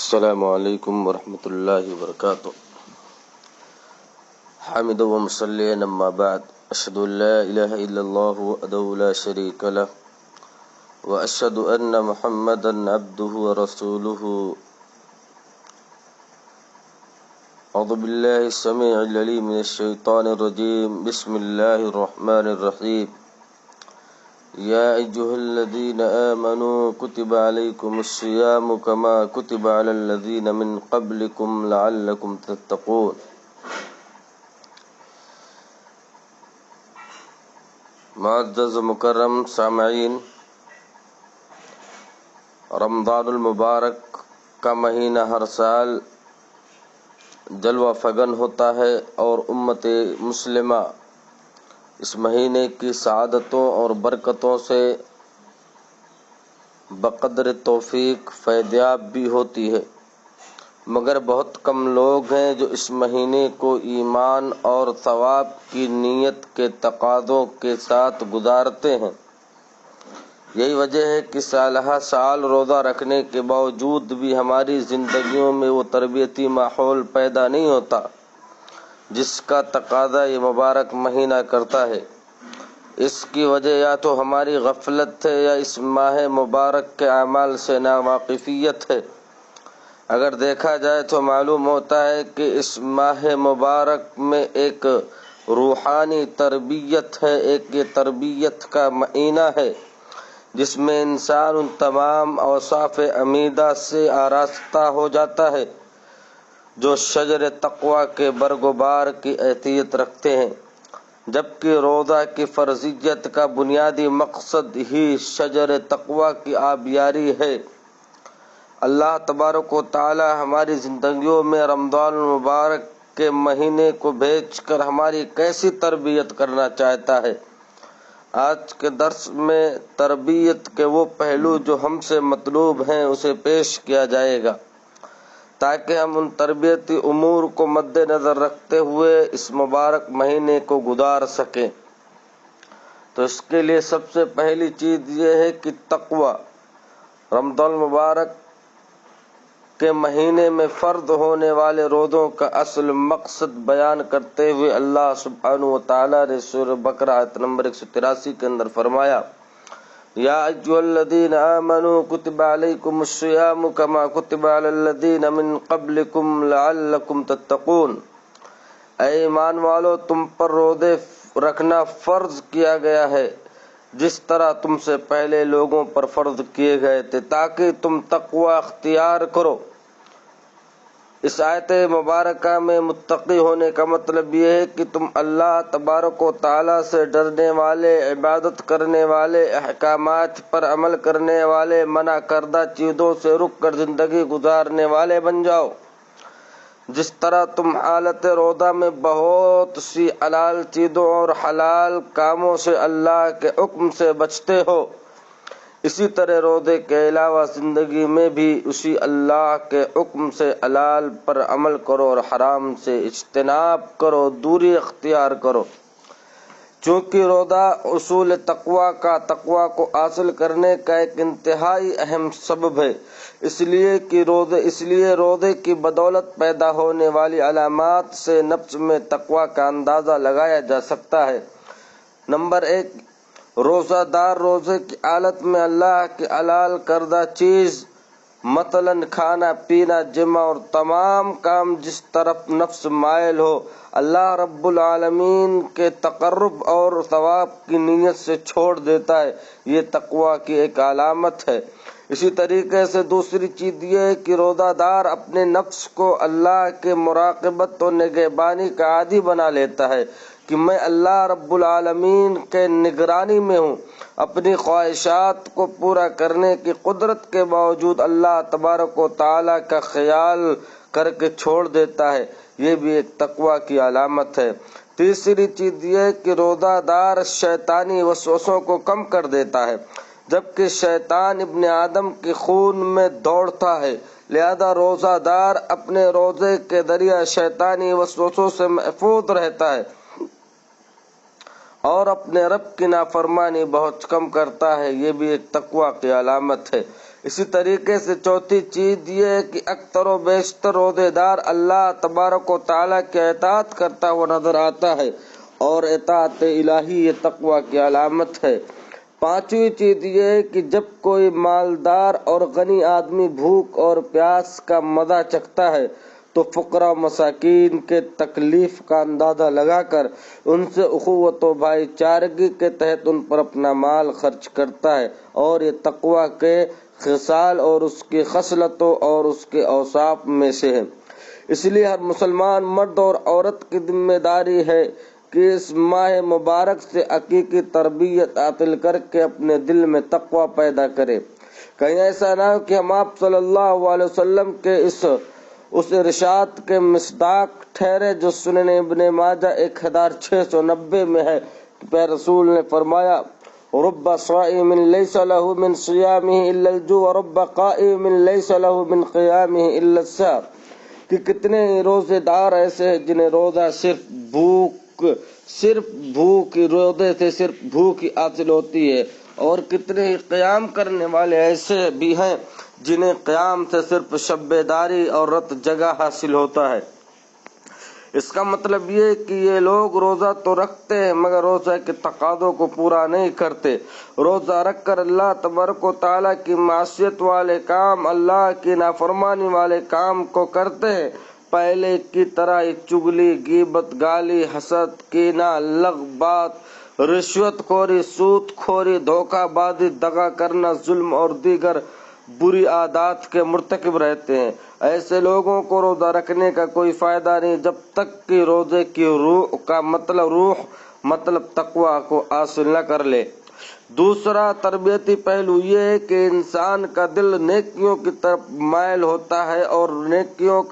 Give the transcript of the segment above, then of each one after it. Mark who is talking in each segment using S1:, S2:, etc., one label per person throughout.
S1: السلام علیکم ورحمۃ اللہ وبرکاتہ۔ حامد و مصلی اما بعد، اشہد ان لا الہ الا اللہ وحدہ لا شریک لہ واشہد ان محمدا عبدہ ورسولہ۔ اعوذ باللہ السمیع العلیم من الشیطان الرجیم، بسم اللہ الرحمن الرحیم۔ یا ایھا الذین آمنوا کتب علیکم الصیام کما کتب علی الذین من قبلکم لعلکم تتقون۔ معزز مکرم سامعین، رمضان المبارک کا مہینہ ہر سال جلوہ فگن ہوتا ہے اور امت مسلمہ اس مہینے کی سعادتوں اور برکتوں سے بقدر توفیق فیضیاب بھی ہوتی ہے، مگر بہت کم لوگ ہیں جو اس مہینے کو ایمان اور ثواب کی نیت کے تقاضوں کے ساتھ گزارتے ہیں۔ یہی وجہ ہے کہ سالہ سال روزہ رکھنے کے باوجود بھی ہماری زندگیوں میں وہ تربیتی ماحول پیدا نہیں ہوتا جس کا تقاضا یہ مبارک مہینہ کرتا ہے۔ اس کی وجہ یا تو ہماری غفلت ہے یا اس ماہ مبارک کے اعمال سے ناواقفیت ہے۔ اگر دیکھا جائے تو معلوم ہوتا ہے کہ اس ماہ مبارک میں ایک روحانی تربیت ہے، ایک یہ تربیت کا مہینہ ہے جس میں انسان ان تمام اوصاف حمیدہ سے آراستہ ہو جاتا ہے جو شجر تقویٰ کے برگ و بار کی حیثیت رکھتے ہیں، جبکہ روزہ کی فرضیت کا بنیادی مقصد ہی شجر تقویٰ کی آبیاری ہے۔ اللہ تبارک و تعالی ہماری زندگیوں میں رمضان المبارک کے مہینے کو بھیج کر ہماری کیسی تربیت کرنا چاہتا ہے۔ آج کے درس میں تربیت کے وہ پہلو جو ہم سے مطلوب ہیں اسے پیش کیا جائے گا تاکہ ہم ان تربیتی امور کو مد نظر رکھتے ہوئے اس مبارک مہینے کو گزار سکیں۔ تو اس کے لیے سب سے پہلی چیز یہ ہے کہ تقوی۔ رمضان المبارک کے مہینے میں فرض ہونے والے روزوں کا اصل مقصد بیان کرتے ہوئے اللہ سبحانہ و تعالیٰ نے سورہ بقرہ آیت نمبر 183 کے اندر فرمایا، یا ایھا الذین آمنوا کتب علیکم الصیام کما کتب علی الذین من قبلکم لعلکم تتقون۔ اے ایمان والو، تم پر روزے رکھنا فرض کیا گیا ہے جس طرح تم سے پہلے لوگوں پر فرض کیے گئے تھے تاکہ تم تقوی اختیار کرو۔ اس آیت مبارکہ میں متقی ہونے کا مطلب یہ ہے کہ تم اللہ تبارک و تعالیٰ سے ڈرنے والے، عبادت کرنے والے، احکامات پر عمل کرنے والے، منع کردہ چیزوں سے رک کر زندگی گزارنے والے بن جاؤ۔ جس طرح تم حالت روزہ میں بہت سی حلال چیزوں اور حلال کاموں سے اللہ کے حکم سے بچتے ہو، اسی طرح روزے کے علاوہ زندگی میں بھی اسی اللہ کے حکم سے حلال پر عمل کرو اور حرام سے اجتناب کرو، دوری اختیار کرو۔ چونکہ روزہ اصول تقویٰ کو حاصل کرنے کا ایک انتہائی اہم سبب ہے، اس لیے روزے کی بدولت پیدا ہونے والی علامات سے نفس میں تقویٰ کا اندازہ لگایا جا سکتا ہے۔ نمبر 1، روزہ دار روزے کی حالت میں اللہ کی حلال کردہ چیز مثلاً کھانا پینا، جمع اور تمام کام جس طرف نفس مائل ہو، اللہ رب العالمین کے تقرب اور ثواب کی نیت سے چھوڑ دیتا ہے۔ یہ تقویٰ کی ایک علامت ہے۔ اسی طریقے سے دوسری چیز یہ ہے کہ روزہ دار اپنے نفس کو اللہ کے مراقبت و نگہبانی کا عادی بنا لیتا ہے کہ میں اللہ رب العالمین کے نگرانی میں ہوں۔ اپنی خواہشات کو پورا کرنے کی قدرت کے باوجود اللہ تبارک و تعالیٰ کا خیال کر کے چھوڑ دیتا ہے، یہ بھی ایک تقویٰ کی علامت ہے۔ تیسری چیز یہ ہے کہ روزہ دار شیطانی وسوسوں کو کم کر دیتا ہے، جبکہ شیطان ابن آدم کے خون میں دوڑتا ہے، لہذا روزہ دار اپنے روزے کے ذریعہ شیطانی وسوسوں سے محفوظ رہتا ہے اور اپنے رب کی نافرمانی بہت کم کرتا ہے، یہ بھی ایک تقویٰ کی علامت ہے۔ اسی طریقے سے چوتھی چیز یہ ہے کہ اکثر و بیشتر روزے دار اللہ تبارک و تعالیٰ کی اطاعت کرتا ہوا نظر آتا ہے، اور اطاعت الہی یہ تقوی کی علامت ہے۔ پانچویں چیز یہ ہے کہ جب کوئی مالدار اور غنی آدمی بھوک اور پیاس کا مزہ چکھتا ہے تو فقراء مساکین کے تکلیف کا اندازہ لگا کر ان سے اخوت و بھائی چارگی کے تحت ان پر اپنا مال خرچ کرتا ہے، اور یہ تقوی کے خصال اور اس کی خصلتوں اور اس کے اوصاف میں سے ہے۔ اس لیے ہر مسلمان مرد اور عورت کی ذمہ داری ہے کہ اس ماہ مبارک سے حقیقی تربیت حاصل کر کے اپنے دل میں تقوی پیدا کرے۔ کہیں ایسا نہ ہو کہ ہم آپ صلی اللہ علیہ وسلم کے اس ارشاد کے مصداق ٹھہرے جو سنن ابن ماجہ 1690 میں ہے کہ پیارے رسول نے فرمایا، رب صائم لیس له من صیامہ الا الجوع ورب قائم لیس له من قیامہ الا السہر، کہ کتنے روزے دار ایسے ہیں جنہیں روزہ صرف بھوک روزے سے صرف بھوک ہی حاصل ہوتی ہے، اور کتنے ہی قیام کرنے والے ایسے بھی ہیں جنہیں قیام سے صرف شب بیداری اور رات جگہ حاصل ہوتا ہے۔ اس کا مطلب یہ کہ یہ لوگ روزہ تو رکھتے ہیں مگر روزہ کے تقاضوں کو پورا نہیں کرتے۔ روزہ رکھ کر اللہ تبارک و تعالیٰ کی معصیت والے کام، اللہ کی نافرمانی والے کام کو کرتے ہیں، پہلے کی طرح ہی چگلی، غیبت، گالی، حسد، کینہ، لغو بات، رشوت خوری، سود خوری، دھوکہ بازی، دغا کرنا، ظلم اور دیگر بری عادات کے مرتکب رہتے ہیں۔ ایسے لوگوں کو روزہ رکھنے کا کوئی فائدہ نہیں جب تک کہ روزے کی روح مطلب تقوی کو حاصل نہ کر لے۔ دوسرا تربیتی پہلو یہ ہے کہ انسان کا دل نیکیوں کی طرف مائل ہوتا ہے اور نیکیوں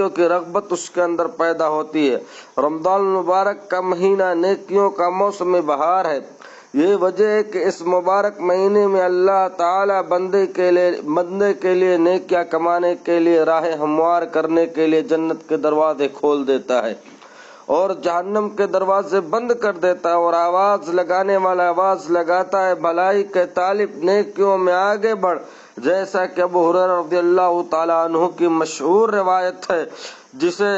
S1: کی رغبت اس کے اندر پیدا ہوتی ہے۔ رمضان المبارک کا مہینہ نیکیوں کا موسم بہار ہے۔ یہ وجہ ہے کہ اس مبارک مہینے میں اللہ تعالی بندے کے لیے نیکیاں کمانے کے لیے راہ ہموار کرنے کے لیے جنت کے دروازے کھول دیتا ہے اور جہنم کے دروازے بند کر دیتا ہے، اور آواز لگانے والا آواز لگاتا ہے، بھلائی کے طالب نیکیوں میں آگے بڑھ، جیسا کہ ابو ہریرہ رضی اللہ تعالیٰ عنہ کی مشہور روایت ہے جسے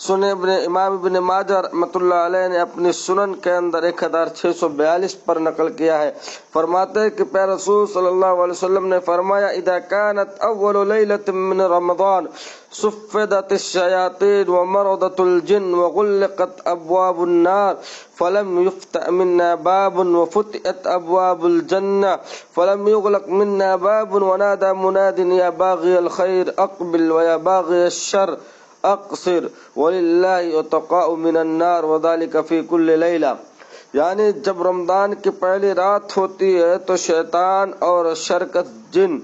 S1: امام ابن ماجہ رحمۃ اللہ علیہ نے اپنی سنن کے اندر 1642 پر نقل کیا ہے۔ فرماتے ہیں کہ پیارے رسول صلی اللہ علیہ وسلم نے فرمایا، اذا كانت اول ليلة من رمضان صفدت الشياطين ومرضت الجن وغلقت ابواب النار فلم يفتح منا باب وفتحت ابواب الجنة فلم يغلق منا باب ونادى مناد يا باغي الخير اقبل ويا باغي الشر اقصر وللہ اتقاء من النار وذلك في كل لیلہ، یعنی جب رمضان کی پہلی رات ہوتی ہے تو شیطان اور شرکت جن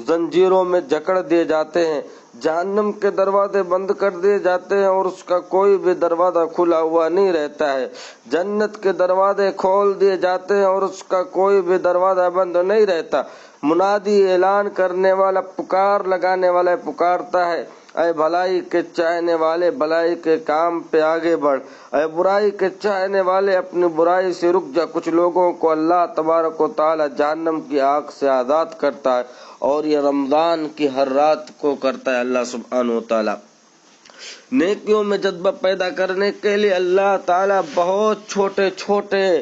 S1: زنجیروں میں جکڑ دیے جاتے ہیں، جہنم کے دروازے بند کر دیے جاتے ہیں اور اس کا کوئی بھی دروازہ کھلا ہوا نہیں رہتا ہے، جنت کے دروازے کھول دیے جاتے ہیں اور اس کا کوئی بھی دروازہ بند نہیں رہتا، منادی اعلان کرنے والا پکار لگانے والا پکارتا ہے، اے بھلائی کے چاہنے والے بھلائی کے کام پہ آگے بڑھ، اے برائی کے چاہنے والے اپنی برائی سے رک جا۔ کچھ لوگوں کو اللہ تبارک و تعالی جہنم کی آگ سے آزاد کرتا ہے، اور یہ رمضان کی ہر رات کو کرتا ہے اللہ سبحانہ و تعالی۔ نیکیوں میں جذبہ پیدا کرنے کے لیے اللہ تعالی بہت چھوٹے چھوٹے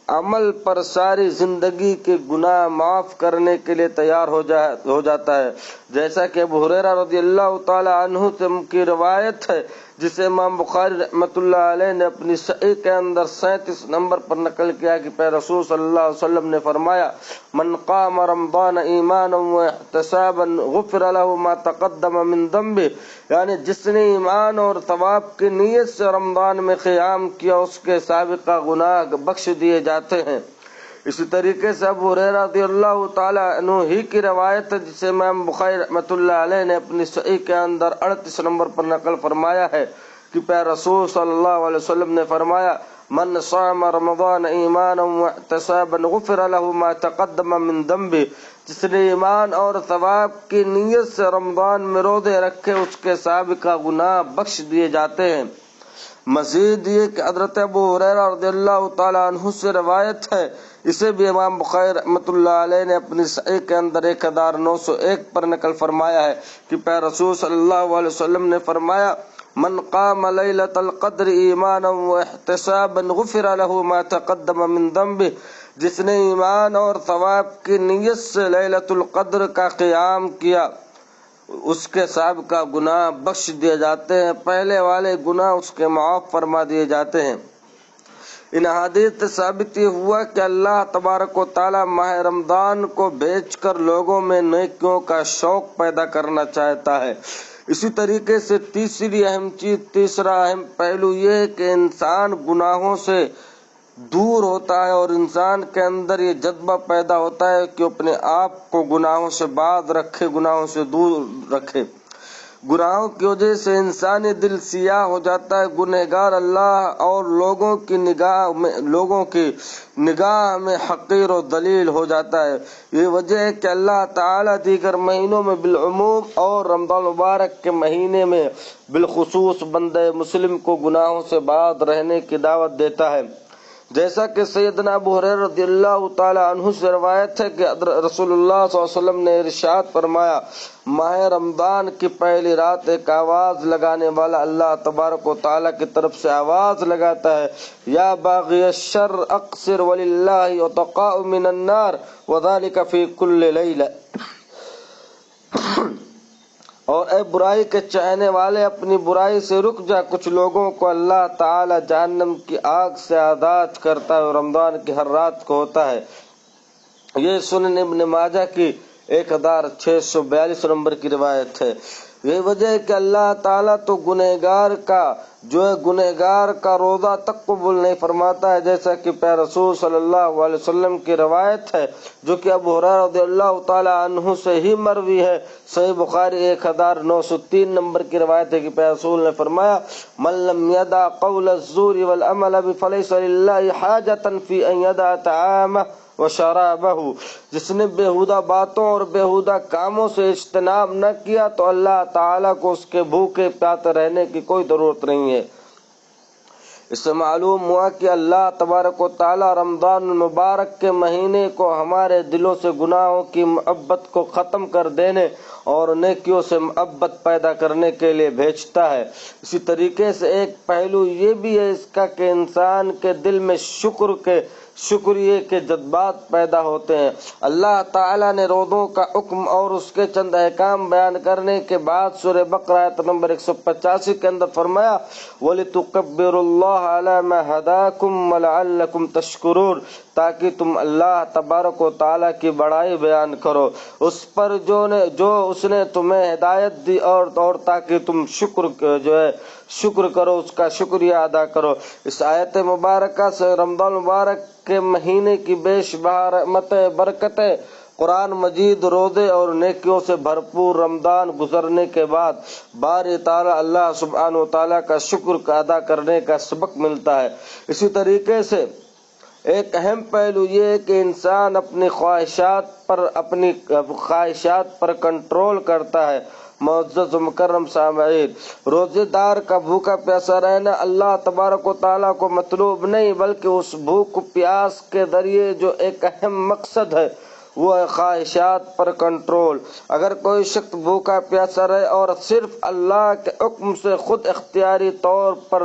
S1: عمل پر ساری زندگی کے گناہ معاف کرنے کے لیے تیار ہو جاتا ہے، جیسا کہ ابو ہریرہ رضی اللہ تعالی عنہ سے کی روایت ہے جسے امام بخاری رحمۃ اللہ علیہ نے اپنی صحیح کے اندر 37 نمبر پر نقل کیا کہ پیارے رسول صلی اللہ علیہ وسلم نے فرمایا، من قام رمضان ایمانا واحتسابا غفر له ما تقدم من ذنبه، یعنی جس نے ایمان اور ثواب کی نیت سے رمضان میں قیام کیا اس کے سابقہ گناہ بخش دیے جاتے ہیں۔ اسی طریقے سے ابو ہریرہ رضی اللہ تعالی عنہ ہی کی روایت ہے جسے امام بخاری رحمۃ اللہ علیہ نے اپنی صحیح کے اندر 38 نمبر پر نقل فرمایا ہے کہ پیارے رسول صلی اللہ علیہ وسلم نے فرمایا، من صام رمضان ایمانا واحتسابا غفر له ما تقدم من ذنبه، جس نے ایمان اور ثواب کی نیت سے رمضان میں روزے رکھے اس کے سابقہ گناہ بخش دیے جاتے ہیں۔ مزید یہ کہ حضرت ابو ہریرہ رضی اللہ تعالیٰ عنہ سے روایت ہے، اسے بھی امام بخاری رحمۃ اللہ علیہ نے اپنی صحیح کے اندر 1901 پر نقل فرمایا ہے کہ پیارے رسول صلی اللہ علیہ وسلم نے فرمایا، من قام لیلۃ القدر ایمانا واحتسابا غفر له ما تقدم من ذنبه، جس نے ایمان اور ثواب کی نیت سے لیلۃ القدر کا قیام کیا اس کے سابقہ گناہ بخش دیے جاتے ہیں، پہلے والے گناہ اس کے معاف فرما دیے جاتے ہیں۔ ان احادیث سے ثابت یہ ہوا کہ اللہ تبارک و تعالی ماہ رمضان کو بھیج کر لوگوں میں نیکیوں کا شوق پیدا کرنا چاہتا ہے۔ اسی طریقے سے تیسرا اہم پہلو یہ ہے کہ انسان گناہوں سے دور ہوتا ہے اور انسان کے اندر یہ جذبہ پیدا ہوتا ہے کہ اپنے آپ کو گناہوں سے باز رکھے، گناہوں سے دور رکھے۔ گناہوں کی وجہ سے انسانی دل سیاہ ہو جاتا ہے، گنہگار اللہ اور لوگوں کی نگاہ میں حقیر و ذلیل ہو جاتا ہے۔ یہ وجہ ہے کہ اللہ تعالیٰ دیگر مہینوں میں بالعموم اور رمضان مبارک کے مہینے میں بالخصوص بندہ مسلم کو گناہوں سے باز رہنے کی دعوت دیتا ہے، جیسا کہ سیدنا ابو ہریرہ رضی اللہ تعالی عنہ سے روایت ہے کہ رسول اللہ صلی اللہ علیہ وسلم نے ارشاد فرمایا، ماہ رمضان کی پہلی رات ایک آواز لگانے والا اللہ تبارک و تعالیٰ کی طرف سے آواز لگاتا ہے، یا باغی الشر اقصر وللہ عتقاء من النار وذلک فی کل لیلہ، اور اے برائی کے چاہنے والے اپنی برائی سے رک جا، کچھ لوگوں کو اللہ تعالی جہنم کی آگ سے آزاد کرتا ہے اور رمضان کی ہر رات کو ہوتا ہے۔ یہ سنن ابن ماجہ کی 1642 نمبر کی روایت ہے۔ یہ وجہ ہے کہ اللہ تعالیٰ تو گنہگار کا روزہ تک قبول نہیں فرماتا ہے، جیسا کہ پیارے رسول صلی اللہ علیہ وسلم کی روایت ہے جو کہ ابو ہریرہ رضی اللہ تعالی عنہ سے ہی مروی ہے۔ صحیح بخاری 1903 نمبر کی روایت ہے کہ پیارے رسول نے فرمایا، من لم يدع قول الزور والعمل به فليس لله حاجة في ان يدع طعامه وشرابہ، جس نے بیہودہ باتوں اور بیہودہ کاموں سے اجتناب نہ کیا تو اللہ تعالیٰ کو اس کے بھوکے پیاسے رہنے کی کوئی ضرورت نہیں ہے۔ اس سے معلوم ہوا کہ اللہ تبارک و تعالیٰ رمضان المبارک کے مہینے کو ہمارے دلوں سے گناہوں کی محبت کو ختم کر دینے اور نیکیوں سے محبت پیدا کرنے کے لیے بھیجتا ہے۔ اسی طریقے سے ایک پہلو یہ بھی ہے اس کا کہ انسان کے دل میں شکریہ کے جذبات پیدا ہوتے ہیں۔ اللہ تعالیٰ نے روزوں کا حکم اور اس کے چند احکام بیان کرنے کے بعد سورہ بقرہ آیت نمبر 185 کے اندر فرمایا، وَلِتُكَبِّرُوا اللَّهَ عَلَى مَا هَدَاكُمْ وَلَعَلَّكُمْ تَشْكُرُونَ، تاکہ تم اللہ تبارک و تعالیٰ کی بڑائی بیان کرو اس پر جو اس نے تمہیں ہدایت دی اور تاکہ تم شکر کرو، اس کا شکریہ ادا کرو۔ اس آیت مبارکہ سے رمضان مبارک کے مہینے کی بے شمار رحمتیں، برکتیں، قرآن مجید، روزے اور نیکیوں سے بھرپور رمضان گزرنے کے بعد باری تعالیٰ اللہ سبحانہ و تعالیٰ کا شکر ادا کرنے کا سبق ملتا ہے۔ اسی طریقے سے ایک اہم پہلو یہ ہے کہ انسان اپنی خواہشات پر کنٹرول کرتا ہے۔ معزز و مکرم سامعین، روزے دار کا بھوکا پیاسا رہنا اللہ تبارک و تعالیٰ کو مطلوب نہیں، بلکہ اس بھوک پیاس کے ذریعے جو ایک اہم مقصد ہے وہ ہے خواہشات پر کنٹرول۔ اگر کوئی شخص بھوکا پیاسا رہے اور صرف اللہ کے حکم سے خود اختیاری طور پر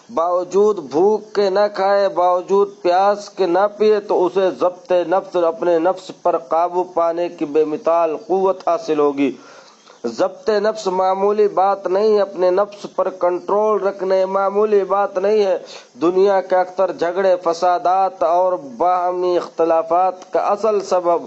S1: باوجود بھوک کے نہ کھائے، باوجود پیاس کے نہ پیے، تو اسے ضبط نفس، اپنے نفس پر قابو پانے کی بے مثال قوت حاصل ہوگی۔ ضبط نفس معمولی بات نہیں، اپنے نفس پر کنٹرول رکھنے معمولی بات نہیں ہے۔ دنیا کے اکثر جھگڑے، فسادات اور باہمی اختلافات کا اصل سبب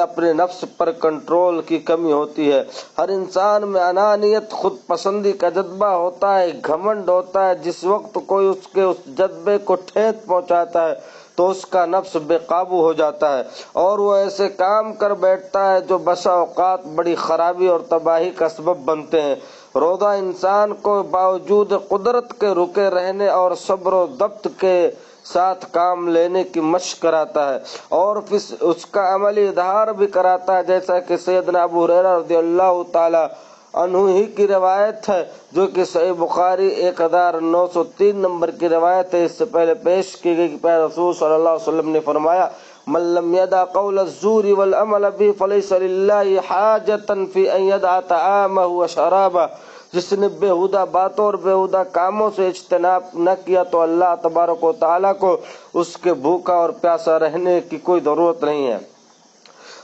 S1: اپنے نفس پر کنٹرول کی کمی ہوتی ہے۔ ہر انسان میں انانیت، خود پسندی کا جذبہ ہوتا ہے، گھمنڈ ہوتا ہے۔ جس وقت کوئی اس کے اس جذبے کو ٹھیس پہنچاتا ہے تو اس کا نفس بے قابو ہو جاتا ہے اور وہ ایسے کام کر بیٹھتا ہے جو بسا اوقات بڑی خرابی اور تباہی کا سبب بنتے ہیں۔ روزہ انسان کو باوجود قدرت کے رکے رہنے اور صبر و ضبط کے ساتھ کام لینے کی مشق کراتا ہے اور پھر اس کا عملی اظہار بھی کراتا ہے، جیسا کہ سیدنا ابو ہریرہ رضی اللہ تعالی عنہ ہی کی روایت ہے جو کہ صحیح بخاری 1903 نمبر کی روایت ہے۔ اس سے پہلے پیش کی گئی کہ پیارے رسول صلی اللہ علیہ وسلم نے فرمایا من لم يدع قول الزور والعمل به فليس لله حاجة في ان يدع طعامه وشرابه، جس نے بےہودہ باتوں اور بےہودہ کاموں سے اجتناب نہ کیا تو اللہ تبارک و تعالیٰ کو اس کے بھوکا اور پیاسا رہنے کی کوئی ضرورت نہیں ہے۔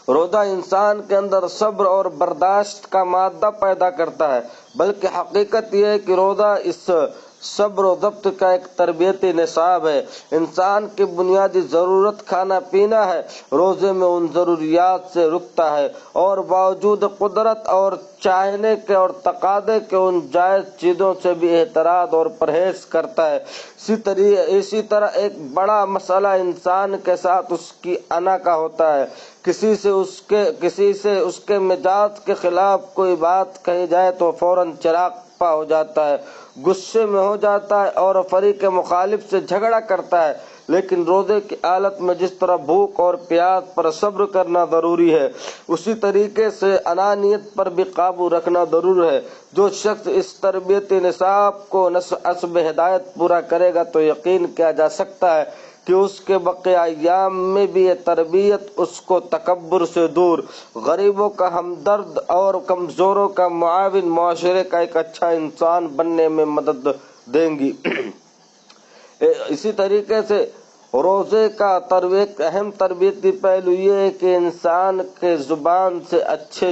S1: روزہ انسان کے اندر صبر اور برداشت کا مادہ پیدا کرتا ہے، بلکہ حقیقت یہ ہے کہ روزہ اس صبر و ضبط کا ایک تربیتی نصاب ہے۔ انسان کی بنیادی ضرورت کھانا پینا ہے، روزے میں ان ضروریات سے رکتا ہے اور باوجود قدرت اور چاہنے کے اور تقاضے کے ان جائز چیزوں سے بھی احتراز اور پرہیز کرتا ہے۔ اسی طرح ایک بڑا مسئلہ انسان کے ساتھ اس کی انا کا ہوتا ہے۔ کسی سے اس کے مزاج کے خلاف کوئی بات کہی جائے تو فوراً چراغاں ہو جاتا ہے، غصے میں ہو جاتا ہے اور فریق مخالف سے جھگڑا کرتا ہے۔ لیکن روزے کی حالت میں جس طرح بھوک اور پیاس پر صبر کرنا ضروری ہے، اسی طریقے سے انانیت پر بھی قابو رکھنا ضرور ہے۔ جو شخص اس تربیتی نصاب کو حسب ہدایت پورا کرے گا تو یقین کیا جا سکتا ہے کہ اس کے بقیہ ایام میں بھی یہ تربیت اس کو تکبر سے دور، غریبوں کا ہمدرد اور کمزوروں کا معاون، معاشرے کا ایک اچھا انسان بننے میں مدد دیں گی۔ اسی طریقے سے روزے کا ایک اہم تربیتی پہلو یہ ہے کہ انسان کے زبان سے اچھے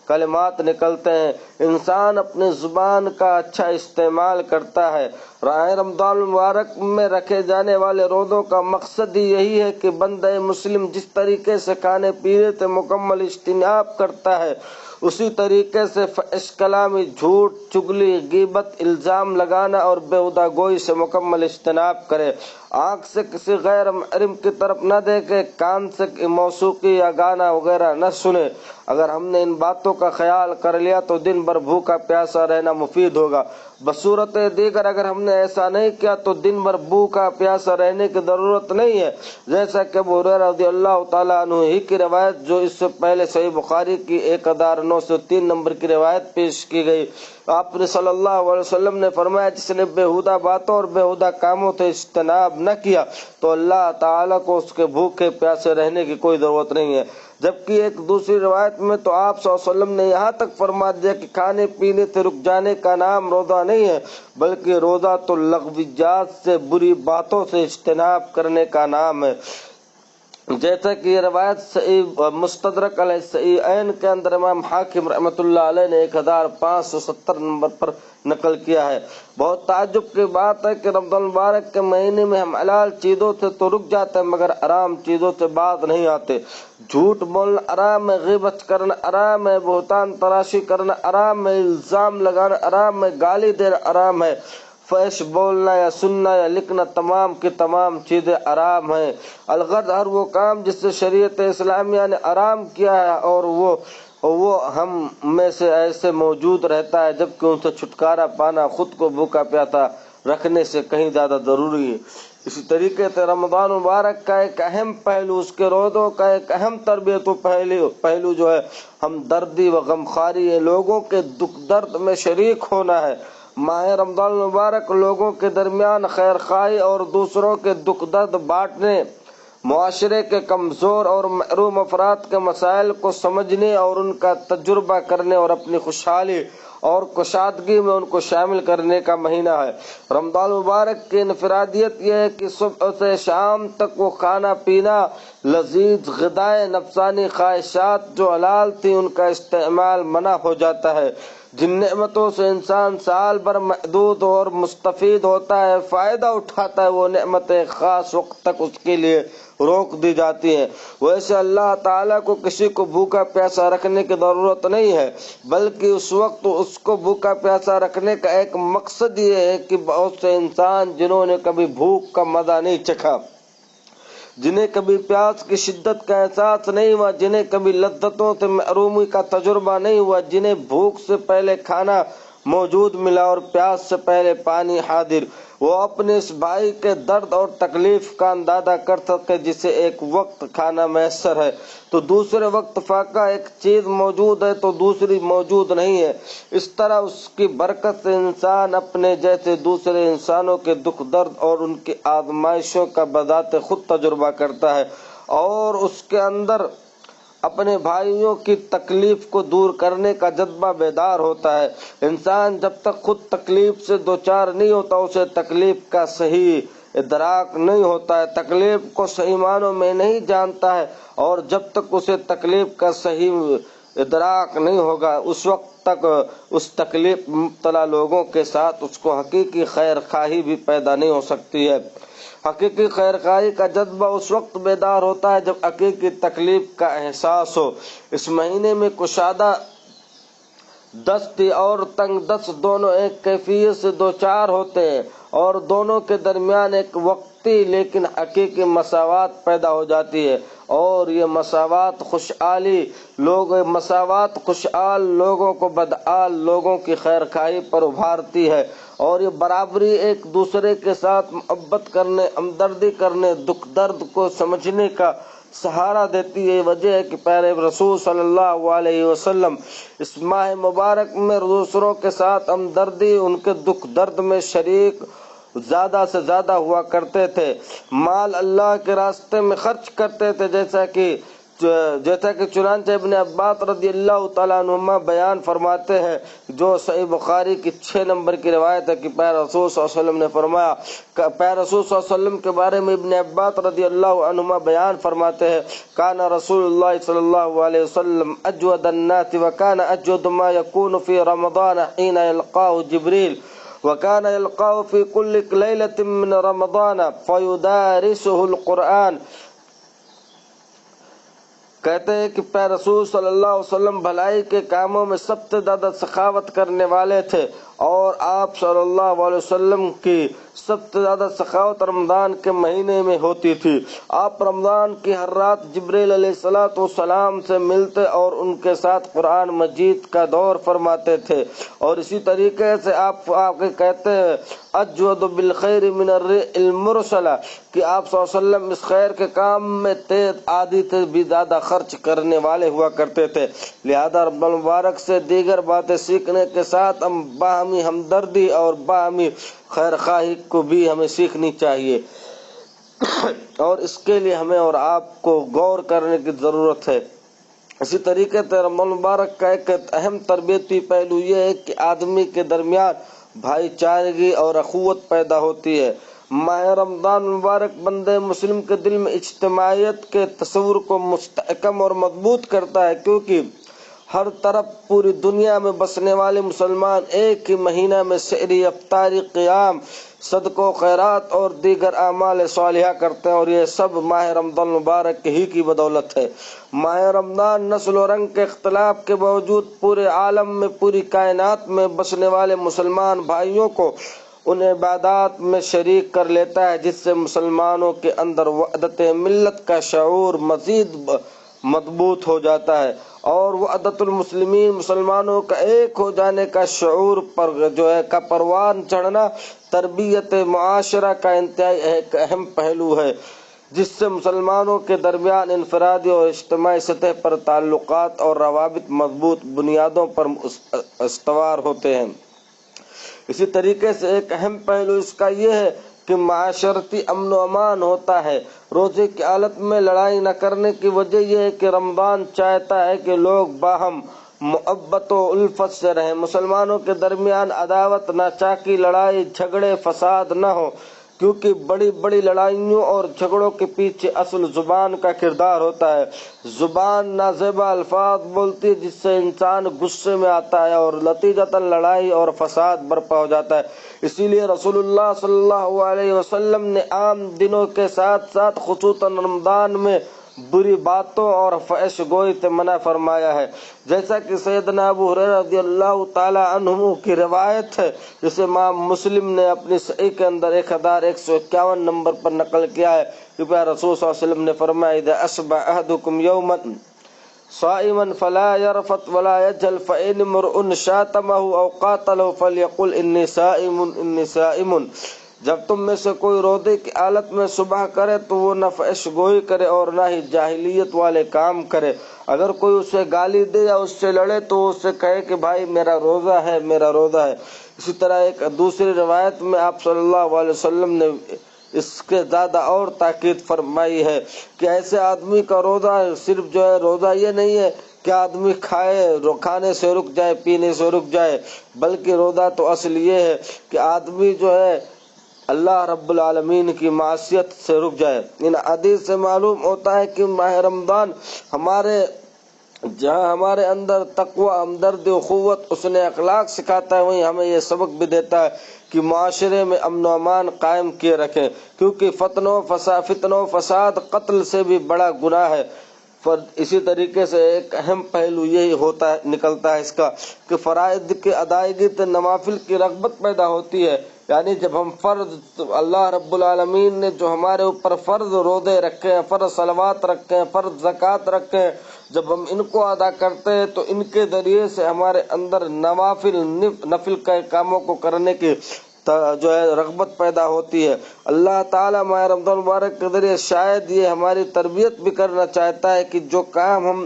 S1: کلمات نکلتے ہیں۔ انسان اپنی زبان کا اچھا استعمال کرتا ہے۔ راہ رمضان المبارک میں رکھے جانے والے روزوں کا مقصد ہی یہی ہے کہ بندہ مسلم جس طریقے سے کھانے پینے سے مکمل اجتناب کرتا ہے، اسی طریقے سے فحش کلامی، جھوٹ، چگلی، غیبت، الزام لگانا اور بیہودہ گوئی سے مکمل اجتناب کرے۔ آنکھ سے کسی غیر محرم کی طرف نہ دیکھے، کان سے موسیقی یا گانا وغیرہ نہ سنے۔ اگر ہم نے ان باتوں کا خیال کر لیا تو دن بھر بھوکا پیاسا رہنا مفید ہوگا۔ بصورت دیگر اگر ہم نے ایسا نہیں کیا تو دن بھر بھوکا پیاسا رہنے کی ضرورت نہیں ہے، جیسا کہ ابو ہریرہ رضی اللہ تعالیٰ عنہ ہی کی روایت جو اس سے پہلے صحیح بخاری کی 1903 نمبر کی روایت پیش کی گئی۔ آپ نے صلی اللہ علیہ وسلم نے فرمایا جس نے بےہودہ باتوں اور بےہودہ کاموں سے اجتناب نہ کیا تو اللہ تعالیٰ کو اس کے بھوکے پیاسے رہنے کی کوئی ضرورت نہیں ہے۔ جبکہ ایک دوسری روایت میں تو آپ صلی اللہ علیہ وسلم نے یہاں تک فرما دیا کہ کھانے پینے سے رک جانے کا نام روزہ نہیں ہے، بلکہ روزہ تو لغویات سے، بری باتوں سے اجتناب کرنے کا نام ہے۔ جیسا کہ یہ روایت صحیح مستدرک علیہ صحیحین کے اندر امام حاکم رحمۃ اللہ علیہ نے 1570 نمبر پر نقل کیا ہے۔ بہت تعجب کی بات ہے کہ رمضان المبارک کے مہینے میں ہم حلال چیزوں سے تو رک جاتے ہیں مگر حرام چیزوں سے باز نہیں آتے۔ جھوٹ بولنا حرام ہے، غیبت کرنا حرام ہے، بہتان تراشی کرنا حرام ہے، الزام لگانا حرام ہے، گالی دینا حرام ہے، فحش بولنا یا سننا یا لکھنا تمام کی تمام چیزیں حرام ہیں۔ الغرض ہر وہ کام جس سے شریعت اسلامیہ نے حرام کیا ہے اور وہ ہم میں سے ایسے موجود رہتا ہے، جبکہ ان سے چھٹکارا پانا خود کو بھوکا پیاسا رکھنے سے کہیں زیادہ ضروری ہے۔ اسی طریقے سے رمضان مبارک کا ایک اہم پہلو، اس کے روزوں کا ایک اہم تربیت و پہلو ہمدردی و غمخواری ہے، لوگوں کے دکھ درد میں شریک ہونا ہے۔ ماہ رمضان المبارک لوگوں کے درمیان خیر خواہی اور دوسروں کے دکھ درد بانٹنے، معاشرے کے کمزور اور محروم افراد کے مسائل کو سمجھنے اور ان کا تجربہ کرنے اور اپنی خوشحالی اور کشادگی میں ان کو شامل کرنے کا مہینہ ہے۔ رمضان مبارک کی انفرادیت یہ ہے کہ صبح سے شام تک وہ کھانا پینا، لذیذ غذائیں، نفسانی خواہشات جو حلال تھیں ان کا استعمال منع ہو جاتا ہے۔ جن نعمتوں سے انسان سال بھر محدود اور مستفید ہوتا ہے، فائدہ اٹھاتا ہے، وہ نعمتیں خاص وقت تک اس کے لیے روک دی جاتی ہیں۔ ویسے اللہ تعالیٰ کو کسی کو بھوکا پیاسا رکھنے کی ضرورت نہیں ہے، بلکہ اس وقت اس کو بھوکا پیاسا رکھنے کا ایک مقصد یہ ہے کہ بہت سے انسان جنہوں نے کبھی بھوک کا مزہ نہیں چکھا، جنہیں کبھی پیاس کی شدت کا احساس نہیں ہوا، جنہیں کبھی لذتوں سے محرومی کا تجربہ نہیں ہوا، جنہیں بھوک سے پہلے کھانا موجود ملا اور پیاس سے پہلے پانی حاضر، وہ اپنے اس بھائی کے درد اور تکلیف کا اندازہ کر سکے جسے ایک وقت کھانا میسر ہے تو دوسرے وقت فاقہ، ایک چیز موجود ہے تو دوسری موجود نہیں ہے۔ اس طرح اس کی برکت سے انسان اپنے جیسے دوسرے انسانوں کے دکھ درد اور ان کی آزمائشوں کا بذات خود تجربہ کرتا ہے اور اس کے اندر اپنے بھائیوں کی تکلیف کو دور کرنے کا جذبہ بیدار ہوتا ہے۔ انسان جب تک خود تکلیف سے دوچار نہیں ہوتا اسے تکلیف کا صحیح ادراک نہیں ہوتا ہے، تکلیف کو صحیح معنوں میں نہیں جانتا ہے، اور جب تک اسے تکلیف کا صحیح ادراک نہیں ہوگا اس وقت تک اس تکلیف مبتلا لوگوں کے ساتھ اس کو حقیقی خیر خواہی بھی پیدا نہیں ہو سکتی ہے۔ حقیقی خیر خواہی کا جذبہ اس وقت بیدار ہوتا ہے جب حقیقی تکلیف کا احساس ہو۔ اس مہینے میں کشادہ دستی اور تنگ دست دونوں ایک کیفیت سے دوچار ہوتے ہیں اور دونوں کے درمیان ایک وقتی لیکن حقیقی مساوات پیدا ہو جاتی ہے، اور یہ مساوات خوشحال لوگوں کو بدحال لوگوں کی خیر خواہی پر ابھارتی ہے، اور یہ برابری ایک دوسرے کے ساتھ محبت کرنے، ہمدردی کرنے، دکھ درد کو سمجھنے کا سہارا دیتی ہے۔ یہ وجہ ہے کہ پیارے رسول صلی اللہ علیہ وسلم اس ماہ مبارک میں دوسروں کے ساتھ ہمدردی، ان کے دکھ درد میں شریک زیادہ سے زیادہ ہوا کرتے تھے، مال اللہ کے راستے میں خرچ کرتے تھے، جیسا کہ چنانچہ ابن عباس رضی اللہ تعالیٰ عنہما بیان فرماتے ہیں، جو صحیح بخاری کی 6 نمبر کی روایت ہے کہ پیارے رسول صلی اللہ علیہ وسلم نے فرمایا، پیارے رسول صلی اللہ علیہ وسلم کے بارے میں ابن عباس رضی اللہ عنہما بیان فرماتے ہیں، کان رسول اللہ صلی اللہ علیہ وسلم اجود الناس وکان اجود ما یکون فی رمضان حین یلقاہ جبریل وكان يلقاه في كل ليلة من رمضان فيدارسه القرآن۔ کہتے ہیں کہ پیارے رسول صلی اللہ علیہ وسلم بھلائی کے کاموں میں سب سے زیادہ سخاوت کرنے والے تھے، اور آپ صلی اللہ علیہ وسلم کی سب سے زیادہ سخاوت رمضان کے مہینے میں ہوتی تھی۔ آپ رمضان کی ہر رات جبریل علیہ السلام سے ملتے اور ان کے ساتھ قرآن مجید کا دور فرماتے تھے، اور اسی طریقے سے آپ کہتے ہیں اجود بالخیر من الريح المرسلہ کہ آپ صلی اللہ علیہ وسلم اس خیر کے کام میں تیز آدھی سے بھی زیادہ خرچ کرنے والے ہوا کرتے تھے۔ لہذا رب المبارک سے دیگر باتیں سیکھنے کے ساتھ ہم باہمی ہمدردی اور باہمی خیر خواہی کو بھی ہمیں سیکھنی چاہیے، اور اس کے لیے ہمیں اور آپ کو غور کرنے کی ضرورت ہے۔ اسی طریقے سے رمضان مبارک کا ایک اہم تربیتی پہلو یہ ہے کہ آدمی کے درمیان بھائی چارگی اور اخوت پیدا ہوتی ہے۔ ماہ رمضان مبارک بندے مسلم کے دل میں اجتماعیت کے تصور کو مستحکم اور مضبوط کرتا ہے، کیونکہ ہر طرف پوری دنیا میں بسنے والے مسلمان ایک ہی مہینہ میں سحری، افطاری، قیام، صدقہ و خیرات اور دیگر اعمال صالحہ کرتے ہیں، اور یہ سب ماہ رمضان مبارک ہی کی بدولت ہے۔ ماہ رمضان نسل و رنگ کے اختلاف کے باوجود پورے عالم میں، پوری کائنات میں بسنے والے مسلمان بھائیوں کو ان عبادات میں شریک کر لیتا ہے جس سے مسلمانوں کے اندر وحدت ملت کا شعور مزید مضبوط ہو جاتا ہے، اور وحدت المسلمین، مسلمانوں کا ایک ہو جانے کا شعور پر کا پروان چڑھنا تربیت معاشرہ کا انتہائی ایک اہم پہلو ہے، جس سے مسلمانوں کے درمیان انفرادی اور اجتماعی سطح پر تعلقات اور روابط مضبوط بنیادوں پر استوار ہوتے ہیں۔ اسی طریقے سے ایک اہم پہلو اس کا یہ ہے کہ معاشرتی امن و امان ہوتا ہے۔ روزے کی حالت میں لڑائی نہ کرنے کی وجہ یہ ہے کہ رمضان چاہتا ہے کہ لوگ باہم محبت و الفت سے رہیں، مسلمانوں کے درمیان عداوت، ناچاکی، لڑائی جھگڑے، فساد نہ ہو، کیونکہ بڑی بڑی لڑائیوں اور جھگڑوں کے پیچھے اصل زبان کا کردار ہوتا ہے۔ زبان نازیبا الفاظ بولتی ہے جس سے انسان غصے میں آتا ہے اور نتیجتاً لڑائی اور فساد برپا ہو جاتا ہے۔ اسی لیے رسول اللہ صلی اللہ علیہ وسلم نے عام دنوں کے ساتھ ساتھ خصوصاً رمضان میں بری باتوں اور فحش گوئی سے منع فرمایا ہے، جیسا کہ سیدنا ابو ہریرہ رضی اللہ تعالی عنہ کی روایت ہے، جسے امام مسلم نے اپنی صحیح کے اندر 1151 نمبر پر نقل کیا ہے کہ پیارے رسول صلی اللہ علیہ وسلم نے فرمایا اذا اصبح احدکم یوما صائما فلا يرفث ولا يجهل فإن امرؤ شاتمه او قاتله فليقل انی صائم انی صائم۔ جب تم میں سے کوئی روزے کی حالت میں صبح کرے تو وہ نہ فحش گوئی کرے اور نہ ہی جاہلیت والے کام کرے۔ اگر کوئی اسے گالی دے یا اس سے لڑے تو اسے کہے کہ بھائی میرا روزہ ہے، میرا روزہ ہے۔ اسی طرح ایک دوسری روایت میں آپ صلی اللہ علیہ وسلم نے اس کے زیادہ اور تاکید فرمائی ہے کہ ایسے آدمی کا روزہ صرف روزہ یہ نہیں ہے کہ آدمی کھانے سے رک جائے، پینے سے رک جائے، بلکہ روزہ تو اصل یہ ہے کہ آدمی اللہ رب العالمین کی معصیت سے رک جائے۔ ان حدیث سے معلوم ہوتا ہے کہ ماہ رمضان جہاں ہمارے اندر تقوی، ہمدردی، اخوت، حسن اخلاق سکھاتا ہے، وہیں ہمیں یہ سبق بھی دیتا ہے کہ معاشرے میں امن و امان قائم کیے رکھیں، کیونکہ فتنہ و فساد قتل سے بھی بڑا گناہ ہے۔ اسی طریقے سے ایک اہم پہلو یہی نکلتا ہے اس کا کہ فرائض کی ادائیگی سے نوافل کی رغبت پیدا ہوتی ہے۔ یعنی جب ہم اللہ رب العالمین نے جو ہمارے اوپر فرض روزے رکھے ہیں، فرض صلوات رکھے ہیں، فرض زکوٰۃ رکھے ہیں، جب ہم ان کو ادا کرتے ہیں تو ان کے ذریعے سے ہمارے اندر نفل کے کاموں کو کرنے کی رغبت پیدا ہوتی ہے۔ اللہ تعالیٰ ماہ رمضان مبارک کے ذریعے شاید یہ ہماری تربیت بھی کرنا چاہتا ہے کہ جو کام ہم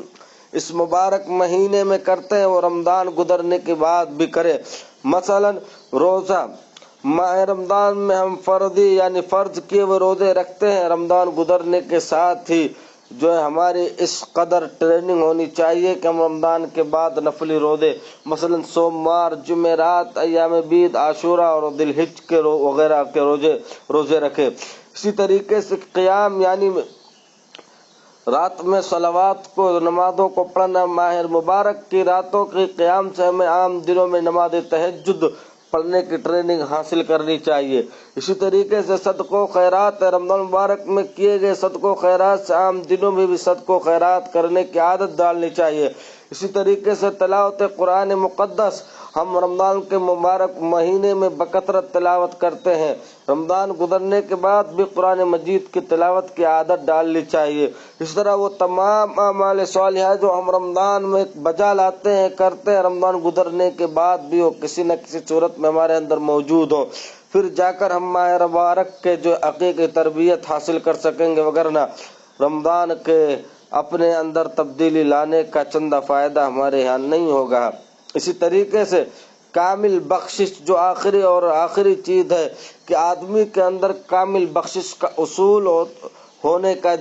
S1: اس مبارک مہینے میں کرتے ہیں وہ رمضان گزرنے کے بعد بھی کرے۔ مثلا روزہ، ماہ رمضان میں ہم فرض کیے ہوئے روزے رکھتے ہیں، رمضان گزرنے کے ساتھ ہی ہماری اس قدر ٹریننگ ہونی چاہیے کہ ہم رمضان کے بعد نفلی روزے مثلا سوموار، جمعرات، ایام بید، عاشورہ اور ذی الحج کے وغیرہ کے روزے رکھے۔ اسی طریقے سے قیام، یعنی رات میں صلوات کو، نمازوں کو پڑھنا، ماہ مبارک کی راتوں کے قیام سے ہمیں عام دنوں میں نماز تہجد پڑھنے کی ٹریننگ حاصل کرنی چاہیے۔ اسی طریقے سے صدقہ و خیرات، رمضان مبارک میں کیے گئے صدقہ و خیرات سے عام دنوں میں بھی صدقہ و خیرات کرنے کی عادت ڈالنی چاہیے۔ اسی طریقے سے تلاوت قرآن مقدس، ہم رمضان کے مبارک مہینے میں بکثرت تلاوت کرتے ہیں، رمضان گزرنے کے بعد بھی قرآن مجید کی تلاوت کی عادت ڈالنی چاہیے۔ اس طرح وہ تمام اعمال صالحہ جو ہم رمضان میں بجا لاتے ہیں، کرتے ہیں، رمضان گزرنے کے بعد بھی وہ کسی نہ کسی صورت میں ہمارے اندر موجود ہو، پھر جا کر ہم ماہ مبارک کے حقیقی تربیت حاصل کر سکیں گے، وگرنہ رمضان کے اپنے اندر تبدیلی لانے کا چندہ فائدہ ہمارے یہاں نہیں ہوگا۔ اسی طریقے سے کامل بخشش جو آخری چیز ہے کہ آدمی کے اندر کامل بخشش کا اصول ہونے کا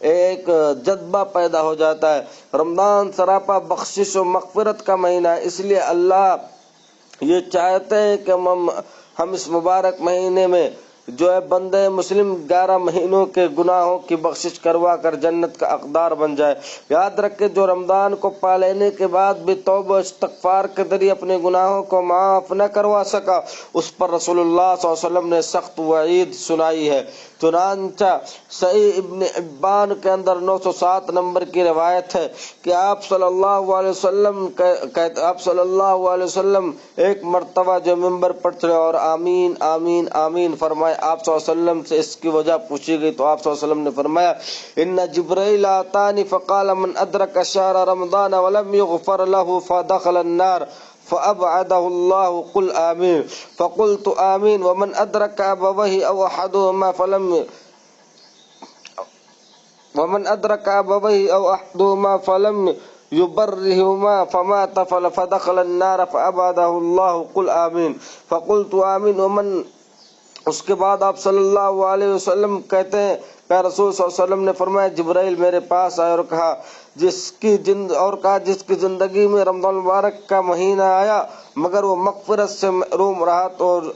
S1: ایک جذبہ پیدا ہو جاتا ہے۔ رمضان سراپا بخشش و مغفرت کا مہینہ ہے، اس لیے اللہ یہ چاہتے ہیں کہ ہم اس مبارک مہینے میں بندے مسلم 11 مہینوں کے گناہوں کی بخشش کروا کر جنت کا حقدار بن جائے۔ یاد رکھیں جو رمضان کو پا لینے کے بعد بھی توبہ استغفار کے ذریعے اپنے گناہوں کو معاف نہ کروا سکا، اس پر رسول اللہ صلی اللہ علیہ وسلم نے سخت وعید سنائی ہے۔ چنانچہ صحیح ابن حبان کے اندر 907 نمبر کی روایت ہے کہ آپ صلی اللہ علیہ وسلم ایک مرتبہ منبر پر چڑھے اور آمین آمین آمین فرمائے۔ آپ صلی اللہ علیہ وسلم سے اس کی وجہ پوچھی گئی تو آپ صلی اللہ علیہ وسلم نے فرمایا ان جبرائیل آتانی فقال من ادرک شہر رمضان ولم یغفر له فدخل النار فأبعده الله قل آمین فقلت آمین ومن ادرک ابویہ او احدهما فلم يبرهما فمات فدخل النار فأبعده الله قل آمین فقلت آمین ومن اس کے بعد آپ صلی اللہ علیہ وسلم کہتے ہیں کہ رسول صلی اللہ علیہ وسلم نے فرمایا جبرائیل میرے پاس آئے اور کہا جس کی زندگی میں رمضان مبارک کا مہینہ آیا مگر وہ مغفرت سے محروم رہا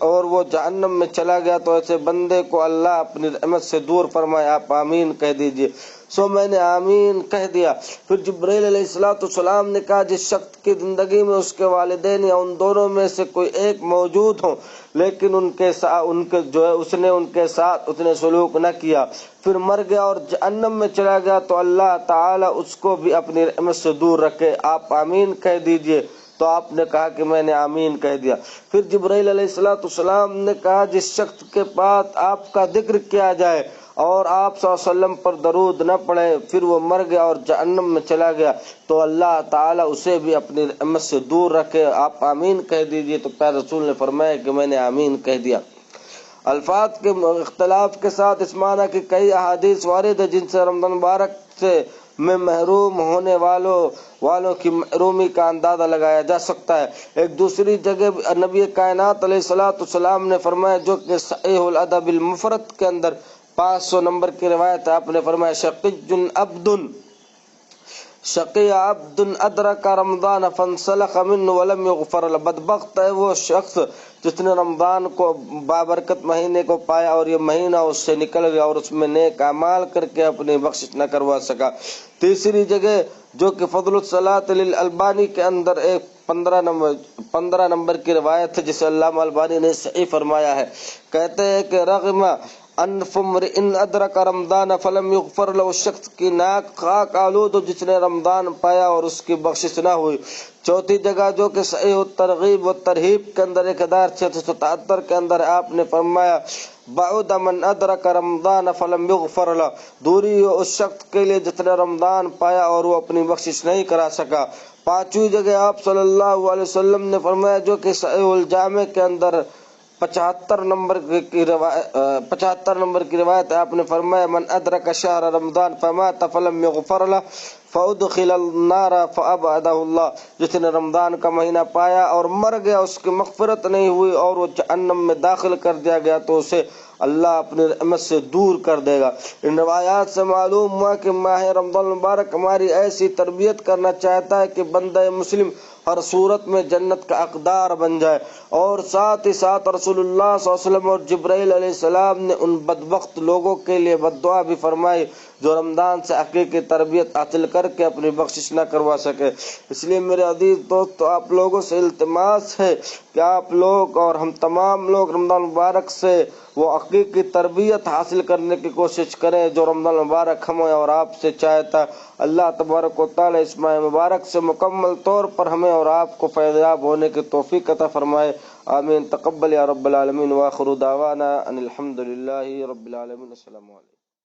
S1: اور وہ جہنم میں چلا گیا تو ایسے بندے کو اللہ اپنی رحمت سے دور فرمائے، آپ آمین کہہ دیجئے۔ سو میں نے آمین کہہ دیا۔ پھر جبرائیل علیہ السلام نے کہا جس شخص کی زندگی میں اس کے والدین یا ان دونوں میں سے کوئی ایک موجود ہوں لیکن اس نے ان کے ساتھ اتنے سلوک نہ کیا، پھر مر گیا اور جہنم میں چلا گیا تو اللہ تعالیٰ اس کو بھی اپنی رحمت سے دور رکھے، آپ آمین کہہ دیجئے۔ تو آپ نے کہا کہ میں نے آمین کہہ دیا۔ پھر جبرائیل علیہ السلام نے کہا جس شخص کے پاس آپ کا ذکر کیا جائے اور آپ صلی اللہ علیہ وسلم پر درود نہ پڑھے پھر وہ مر گیا اور جہنم میں چلا گیا تو اللہ تعالیٰ اسے بھی اپنی رحمت سے دور رکھے، آپ آمین کہہ دیجئے۔ تو پیارے رسول نے فرمایا کہ میں نے آمین کہہ دیا۔ الفاظ کے اختلاف کے ساتھ اس معنی کی کئی احادیث وارد ہے جن سے رمضان مبارک سے میں محروم ہونے والوں کی محرومی کا اندازہ لگایا جا سکتا ہے۔ ایک دوسری جگہ نبی کائنات علیہ الصلوۃ والسلام نے فرمایا، جو کہ صحیح الادب المفرد کے اندر 500 نمبر کی روایت ہے، آپ نے فرمایا شقی عبد ادرک رمضان فانسلخ منه ولم يغفر له، بدبخت ہے وہ شخص جس نے رمضان کو بابرکت مہینے کو پایا اور یہ مہینہ اس سے نکل گیا اور اس میں نیک اعمال کر کے اپنی بخشش نہ کروا سکا۔ تیسری جگہ جو کہ فضل الصلاۃ للالبانی کے اندر ایک 15 نمبر کی روایت ہے جسے علامہ البانی نے صحیح فرمایا ہے، کہتے ہیں کہ رغم انف امرئ ادرک رمضان فلم یغفر له، شخص کی ناک خاک آلود ہو جس نے رمضان پایا اور اس کی بخشش نہ ہوئی۔ چوتھی جگہ جو کہ صحیح الترغیب و ترہیب کے اندر 1677 کے اندر آپ نے فرمایا بعد من ادرک رمضان فلم یغفر له، دوری ہو اس شخص کے لیے جس نے رمضان پایا اور وہ اپنی بخشش نہیں کرا سکا۔ پانچویں جگہ آپ صلی اللہ علیہ وسلم نے فرمایا جو کہ صحیح الجامع کے اندر 75 نمبر کی روایت ہے، آپ نے فرمایا من ادرک شہر رمضان فمات فلم یغفر له فادخل النار فابعده اللہ، جس نے رمضان کا مہینہ پایا اور مر گیا اس کی مغفرت نہیں ہوئی اور وہ جہنم میں داخل کر دیا گیا تو اسے اللہ اپنی رحمت سے دور کر دے گا۔ ان روایات سے معلوم ہوا کہ ماہ رمضان المبارک ہماری ایسی تربیت کرنا چاہتا ہے کہ بندہ مسلم ہر صورت میں جنت کا حقدار بن جائے، اور ساتھ ہی ساتھ رسول اللہ صلی اللہ علیہ وسلم اور جبرائیل علیہ السلام نے ان بدبخت لوگوں کے لیے بد دعا بھی فرمائی جو رمضان سے حقیقی تربیت حاصل کر کے اپنی بخشش نہ کروا سکے۔ اس لیے میرے عزیز دوستو، آپ لوگوں سے التماس ہے کہ آپ لوگ اور ہم تمام لوگ رمضان مبارک سے وہ حقیقی تربیت حاصل کرنے کی کوشش کریں جو رمضان مبارک ہمیں اور آپ سے چاہتا ہے۔ اللہ تبارک و تعالی اس ماہ مبارک سے مکمل طور پر ہمیں اور آپ کو فیض یاب ہونے کی توفیق عطا فرمائے، آمین۔ تقبل یا رب العالمین، وآخر دعوانا ان الحمد للہ رب العالمین۔ السلام علیکم۔